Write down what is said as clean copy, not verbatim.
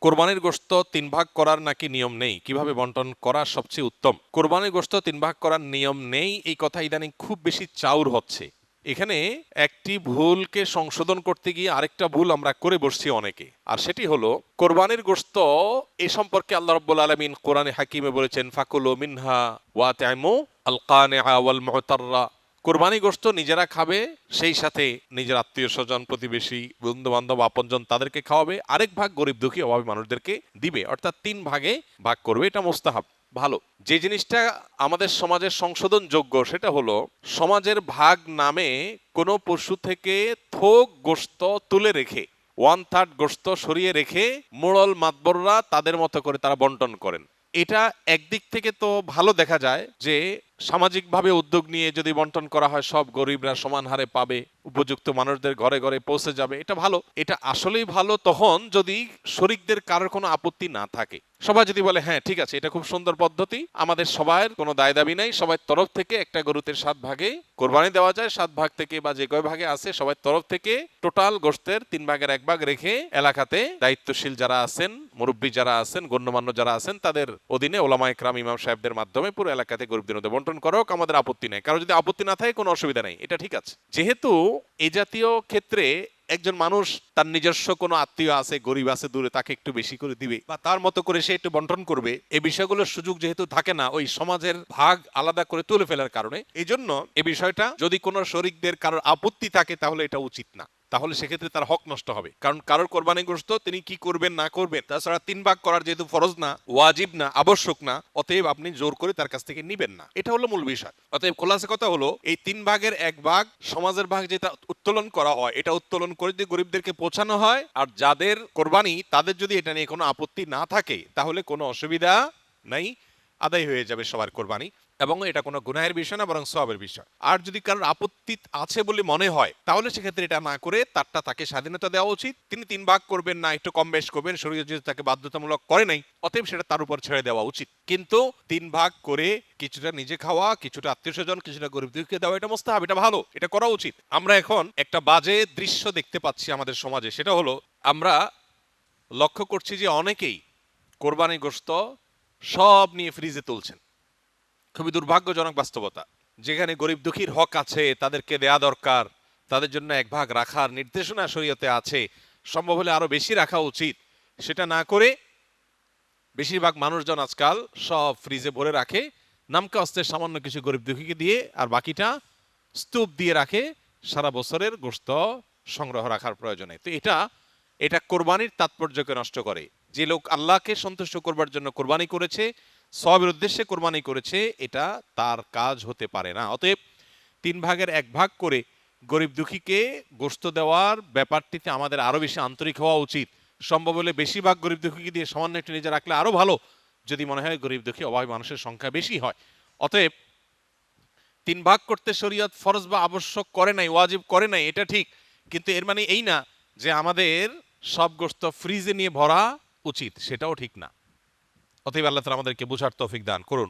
কোরবানির গোশত ৩ ভাগ করার নাকি নিয়ম নেই, কিভাবে বন্টন করা সবচেয়ে উত্তম? কোরবানির গোশত ৩ ভাগ করার নিয়ম নেই, এই কথা ইদানিং খুব বেশি চাউর হচ্ছে। এখানে একটি ভুলকে সংশোধন করতে গিয়ে আরেকটা ভুল আমরা করে বসছি অনেকে। আর সেটি হলো, কোরবানির গোশত এ সম্পর্কে আল্লাহ রাব্বুল আলামিন কোরআনে হাকিমে বলেছেন, ফাকুলু মিনহা ওয়া তাইমু আল কানিআ ওয়াল মুতাররা। কোরবানি গোশত নিজেরা খাবে, সেই সাথে নিজের আত্মীয় স্বজন, প্রতিবেশী, বন্ধু বান্ধব, আপনজন তাদেরকে খাওয়াবে, আরেক ভাগ গরিব দুঃখী অভাবী মানুষদেরকে দিবে। অর্থাৎ ৩ ভাগে ভাগ করবে। এটা মোস্তাহাব, ভালো। যে জিনিসটা আমাদের সমাজের সংশোধন যোগ্য সেটা হলো, সমাজের ভাগ নামে কোনো পশু থেকে থোক গোশত তুলে রেখে 1/3 গোশত সরিয়ে রেখে মোড়ল মাতবররা তাদের মতো করে তারা বন্টন করেন। এটা একদিক থেকে তো ভালো দেখা যায় যে সামাজিকভাবে উদ্যোগ নিয়ে যদি বন্টন করা হয়, সব গরিবরা সমান হারে পাবে, উপযুক্ত মানুষদের ঘরে ঘরে পৌঁছে যাবে, এটা ভালো। এটা আসলেই ভালো তখন যদি শরিকদের কারোর কোনো আপত্তি না থাকে। সবাই যদি বলে হ্যাঁ ঠিক আছে, এটা খুব সুন্দর পদ্ধতি, আমাদের সবার কোনো দায় দাবি নাই, সবার তরফ থেকে একটা গরুতের 7 ভাগে কোরবানি দেওয়া যায়, 7 ভাগ থেকে বা যে কয় ভাগে আছে সবার তরফ থেকে টোটাল গোশতের 3 ভাগের 1 ভাগ রেখে এলাকাতে দায়িত্বশীল যারা আছেন, মুরব্বী যারা আছেন, গণ্যমান্য যারা আছেন, তাদের অধীনে ওলামা ইকরাম, ইমাম সাহেবদের মাধ্যমে পুরো এলাকাতে গরিবদের মধ্যে বন্টন করো, আমাদের আপত্তি নেই। কারো যদি আপত্তি না থাকে কোনো অসুবিধা নেই, এটা ঠিক আছে। যেহেতু এই জাতীয় ক্ষেত্রে একজন মানুষ তার নিজস্ব কোনো আত্মীয় আছে, গরিব আছে দূরে, তাকে একটু বেশি করে দিবে বা তার মতো করে সে একটু বন্টন করবে, এই বিষয়গুলোর সুযোগ যেহেতু থাকে না ওই সমাজের ভাগ আলাদা করে তুলে ফেলার কারণে, এই জন্য এই বিষয়টা যদি কোনো শরিকদের কারোর আপত্তি থাকে তাহলে এটা উচিত না। তাহলে সেক্ষেত্রে তার হক নষ্ট হবে। কারণ কারোর কোরবানি গোশত তিনি কি করবেন না করবেন, তাছাড়া 3 ভাগ করার যেহেতু ফরজ না, ওয়াজিব না, আবশ্যক না, অতএব আপনি জোর করে তার কাছ থেকে নিবেন না। এটা হলো মূল বিষয়। অতএব খোলাসা কথা হলো, এই 3 ভাগের 1 ভাগ সমাজের ভাগ যেটা উত্তোলন করা হয়, এটা উত্তোলন করে যদি গরিবদেরকে পৌঁছানো হয়, আর যাদের কোরবানি তাদের যদি এটা নিয়ে কোনো আপত্তি না থাকে, তাহলে কোনো অসুবিধা নাই, আদায় হয়ে যাবে সবার কোরবানি, এবং এটা কোনো গুনাহের বিষয় না, বরং সওয়াবের বিষয়। আর যদি কারোর আপত্তি আছে বলে মনে হয়, তাহলে সেক্ষেত্রে এটা না করে তারটা তাকে স্বাধীনতা দেওয়া উচিত। তিনি 3 ভাগ করবেন না, একটু কম বেশ করবেন, শরীয়ত যেহেতু তাকে বাধ্যতামূলক করে নাই, অতএব সেটা তার উপর ছেড়ে দেওয়া উচিত। কিন্তু 3 ভাগ করে কিছুটা নিজে খাওয়া, কিছুটা আত্মীয় স্বজন, কিছুটা গরিব দুঃখীকে দেওয়া, এটা মুস্তাহাব, এটা ভালো, এটা করা উচিত। আমরা এখন একটা বাজে দৃশ্য দেখতে পাচ্ছি আমাদের সমাজে, সেটা হলো আমরা লক্ষ্য করছি যে অনেকেই কোরবানি গোশত সব নিয়ে ফ্রিজে তুলছেন। খুবই দুর্ভাগ্যজনক বাস্তবতা। যেখানে গরিব দুঃখীর হক আছে, তাদেরকে দেয়া দরকার, তাদের জন্য 1 ভাগ রাখার নির্দেশনা শরীয়তে আছে, সম্ভব হলে আরো বেশি রাখা উচিত, সেটা না করে বেশিরভাগ মানুষজন আজকাল সব ফ্রিজে ভরে রাখে, নামকে অস্তে সামান্য কিছু গরিব দুঃখীকে দিয়ে, আর বাকিটা স্তূপ দিয়ে রাখে সারা বছরের গোশত সংগ্রহ রাখার প্রয়োজনে। তো এটা কোরবানির তাৎপর্যকে নষ্ট করে। যে লোক আল্লাহকে সন্তুষ্ট করবার জন্য কোরবানি করেছে, সওয়াবের উদ্দেশ্যে কোরবানি করেছে, এটা তার কাজ হতে পারে না। অতএব 3 ভাগের 1 ভাগ করে গরিব দুঃখীকে গোশত দেওয়ার ব্যাপারটিতে আমাদের আরো বেশি আন্তরিক হওয়া উচিত। সম্ভব হলে বেশিরভাগ গরিব দুঃখীকে দিয়ে সামান্য একটু নিজে রাখলে আরো ভালো, যদি মনে হয় গরিব দুঃখী অভাবী মানুষের সংখ্যা বেশি হয়। অতএব 3 ভাগ করতে শরীয়ত ফরজ বা আবশ্যক করে নাই, ওয়াজিব করে নাই, এটা ঠিক। কিন্তু এর মানে এই না যে আমাদের সব গোশত ফ্রিজে নিয়ে ভরা উচিত, সেটাও ঠিক না। অতএব আল্লাহ তাআলা আমাদেরকে বুঝার তৌফিক দান করুন।